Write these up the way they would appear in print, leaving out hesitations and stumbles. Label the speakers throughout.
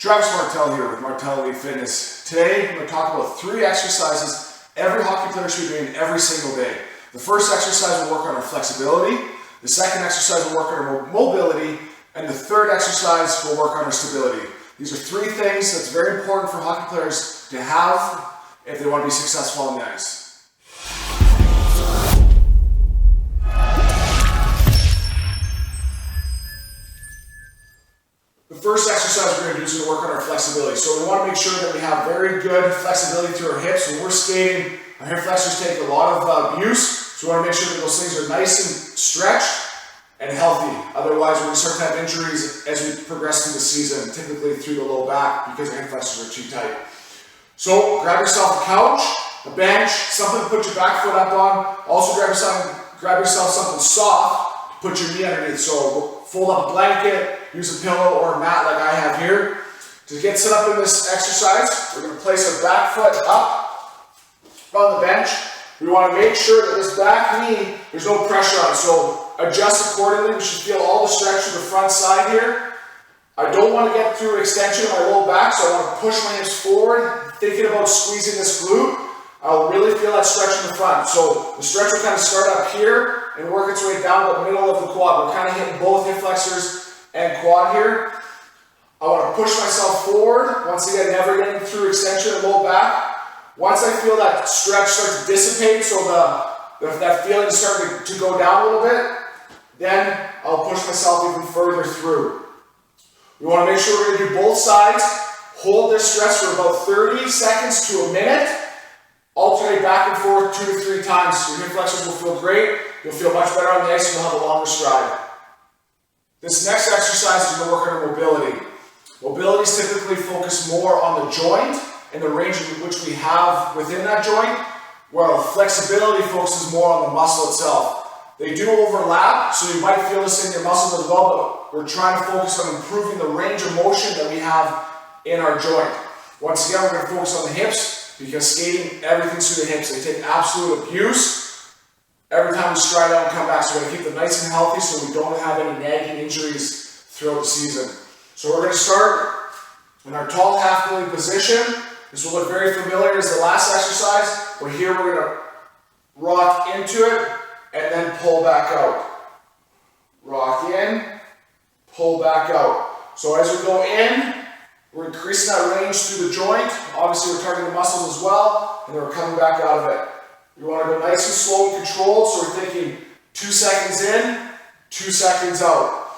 Speaker 1: Travis Martell here with Martell Elite Fitness. Today I'm going to talk about 3 exercises every hockey player should be doing every single day. The first exercise will work on our flexibility, the second exercise will work on our mobility, and the third exercise will work on our stability. These are 3 things that's very important for hockey players to have if they want to be successful on the ice. The first exercise we're going to do is going to work on our flexibility. So we want to make sure that we have very good flexibility through our hips. When we're skating, our hip flexors take a lot of abuse, so we want to make sure that those things are nice and stretched and healthy. Otherwise, we're going to start to have injuries as we progress through the season, typically through the low back because our hip flexors are too tight. So grab yourself a couch, a bench, something to put your back foot up on. Also grab yourself something soft to put your knee underneath. So fold up a blanket, use a pillow or a mat like I have here. To get set up in this exercise, we're going to place our back foot up on the bench. We want to make sure that this back knee, there's no pressure on it. So adjust accordingly. We should feel all the stretch through the front side here. I don't want to get through extension of my low back, so I want to push my hips forward, thinking about squeezing this glute. I'll really feel that stretch in the front. So the stretch will kind of start up here and work its way down the middle of the quad. We're kind of hitting both hip flexors and quad here. I want to push myself forward. Once again, never getting through extension and low back. Once I feel that stretch start to dissipate, so that feeling is starting to go down a little bit, then I'll push myself even further through. We want to make sure we're going to do both sides. Hold this stretch for about 30 seconds to a minute. Alternate back and forth 2 to 3 times. Your hip flexors will feel great. You'll feel much better on the ice and you'll have a longer stride. This next exercise is going to work on our mobility. Mobility is typically focused more on the joint and the range in which we have within that joint, while flexibility focuses more on the muscle itself. They do overlap, so you might feel this in your muscles as well, but we're trying to focus on improving the range of motion that we have in our joint. Once again, we're going to focus on the hips, because skating, everything's through the hips. They take absolute abuse every time we stride out and come back. So we're going to keep them nice and healthy so we don't have any nagging injuries throughout the season. So we're going to start in our tall half kneeling position. This will look very familiar as the last exercise, but here we're going to rock into it and then pull back out. Rock in, pull back out. So as we go in, we're increasing that range through the joint. Obviously, we're targeting the muscles as well, and then we're coming back out of it. We want to go nice and slow and controlled, so we're thinking 2 seconds in, 2 seconds out.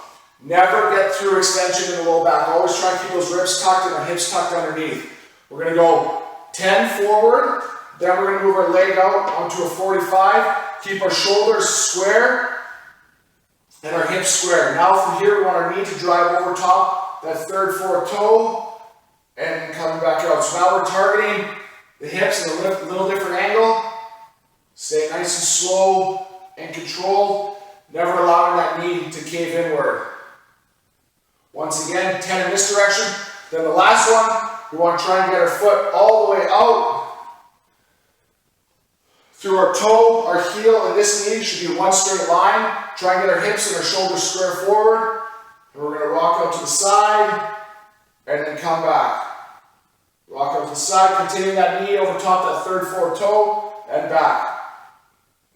Speaker 1: Never get through extension in the low back. Always try to keep those ribs tucked and our hips tucked underneath. We're going to go 10 forward, then we're going to move our leg out onto a 45. Keep our shoulders square and our hips square. Now from here, we want our knee to drive over top that 3rd, 4th toe and coming back out. So now we're targeting the hips in a little different angle. Stay nice and slow and controlled, never allowing that knee to cave inward. Once again, 10 in this direction. Then the last one, we want to try and get our foot all the way out through our toe, our heel, and this knee should be one straight line. Try and get our hips and our shoulders square forward. And we're going to rock out to the side and then come back. Rock out to the side, continuing that knee over top that 3rd, 4th toe and back.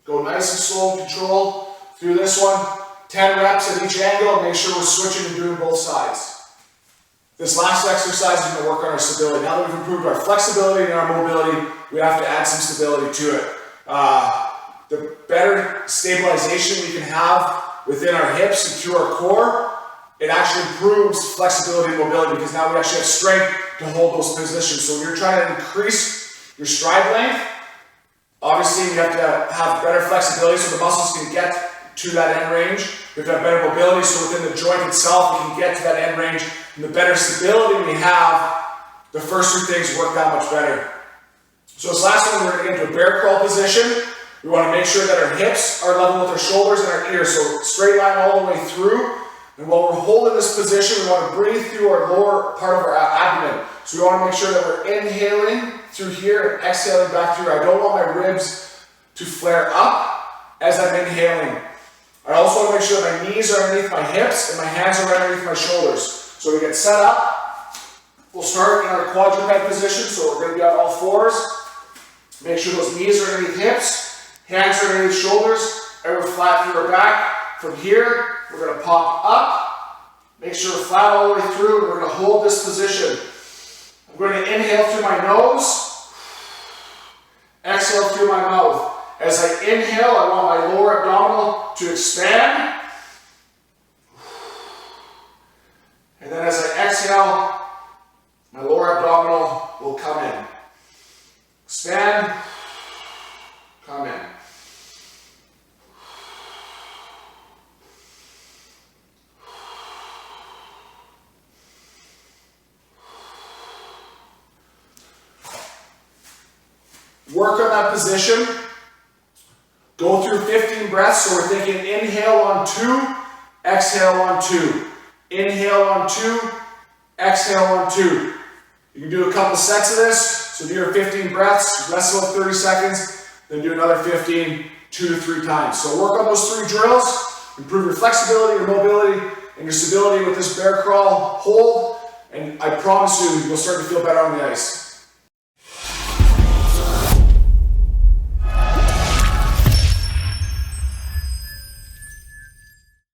Speaker 1: Go nice and slow and controlled through this one. 10 reps at each angle and make sure we're switching and doing both sides. This last exercise is going to work on our stability. Now that we've improved our flexibility and our mobility, we have to add some stability to it. The better stabilization we can have within our hips and through our core, it actually improves flexibility and mobility because now we actually have strength to hold those positions. So when you're trying to increase your stride length, obviously you have to have better flexibility so the muscles can get to that end range. We have to have better mobility so within the joint itself we can get to that end range. And the better stability we have, the first 2 things work that much better. So this last one, we're going to get into a bear crawl position. We want to make sure that our hips are level with our shoulders and our ears. So straight line all the way through. And while we're holding this position, we want to breathe through our lower part of our abdomen. So we want to make sure that we're inhaling through here and exhaling back through. I don't want my ribs to flare up as I'm inhaling. I also want to make sure that my knees are underneath my hips and my hands are right underneath my shoulders. So we get set up, We'll start in our quadruped position, so we're going to be on all fours. Make sure those knees are underneath hips, hands are underneath shoulders, and we're flat through our back. From here, we're going to pop up, make sure we're flat all the way through, and we're going to hold this position. I'm going to inhale through my nose, exhale through my mouth. As I inhale, I want my lower abdominal to expand. And then as I exhale, my lower abdominal will come in. Expand, come in. Work on that position. Go through 15 breaths, so we're thinking inhale on 2, exhale on 2. Inhale on 2, exhale on 2. You can do a couple sets of this, so do your 15 breaths, rest about 30 seconds, then do another 15, 2 to 3 times. So work on those 3 drills, improve your flexibility, your mobility, and your stability with this bear crawl hold, and I promise you, you'll start to feel better on the ice.